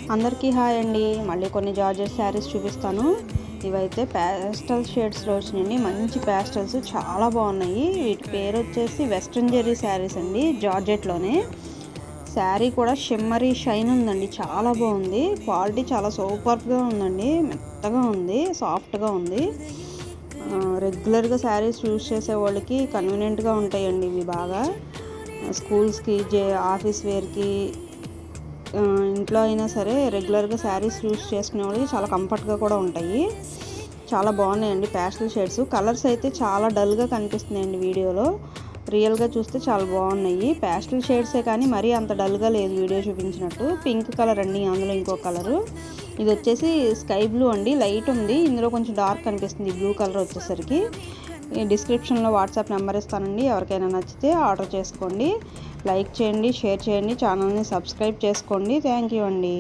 అందరికీ హాయ్ అండి. మళ్ళీ కొన్ని జార్జెట్ శారీస్ చూపిస్తాను. ఇవైతే ప్యాస్టల్ షేడ్స్లో వచ్చినాయండి. మంచి ప్యాస్టల్స్ చాలా బాగున్నాయి. వీటి పేరు వచ్చేసి వెస్ట్రన్ జెర్రీ శారీస్ అండి, జార్జెట్లోనే. శారీ కూడా షిమ్మరీ షైన్ ఉందండి, చాలా బాగుంది. క్వాలిటీ చాలా సూపర్గా ఉందండి, మెత్తగా ఉంది, సాఫ్ట్గా ఉంది. రెగ్యులర్గా శారీస్ యూజ్ చేసే వాళ్ళకి కన్వీనియంట్గా ఉంటాయండి ఇవి. బాగా స్కూల్స్కి, ఆఫీస్ వేర్కి, ఇంట్లో అయినా సరే రెగ్యులర్గా శారీస్ యూస్ చేసుకునే వాళ్ళకి చాలా కంఫర్ట్గా కూడా ఉంటాయి. చాలా బాగున్నాయండి ప్యాస్టల్ షేడ్స్. కలర్స్ అయితే చాలా డల్గా కనిపిస్తున్నాయండి వీడియోలో, రియల్గా చూస్తే చాలా బాగున్నాయి. ప్యాస్టల్ షేడ్సే కానీ మరీ అంత డల్గా లేదు వీడియో చూపించినట్టు. పింక్ కలర్ అండి, అందులో ఇంకో కలరు. ఇది వచ్చేసి స్కై బ్లూ అండి, లైట్ ఉంది, ఇందులో కొంచెం డార్క్ కనిపిస్తుంది బ్లూ కలర్ వచ్చేసరికి. డిస్క్రిప్షన్లో వాట్సాప్ నెంబర్ ఇస్తానండి, ఎవరికైనా నచ్చితే ఆర్డర్ చేసుకోండి. లైక్ చేయండి, షేర్ చేయండి, ఛానల్ని సబ్స్క్రైబ్ చేసుకోండి. థ్యాంక్ యూ అండి.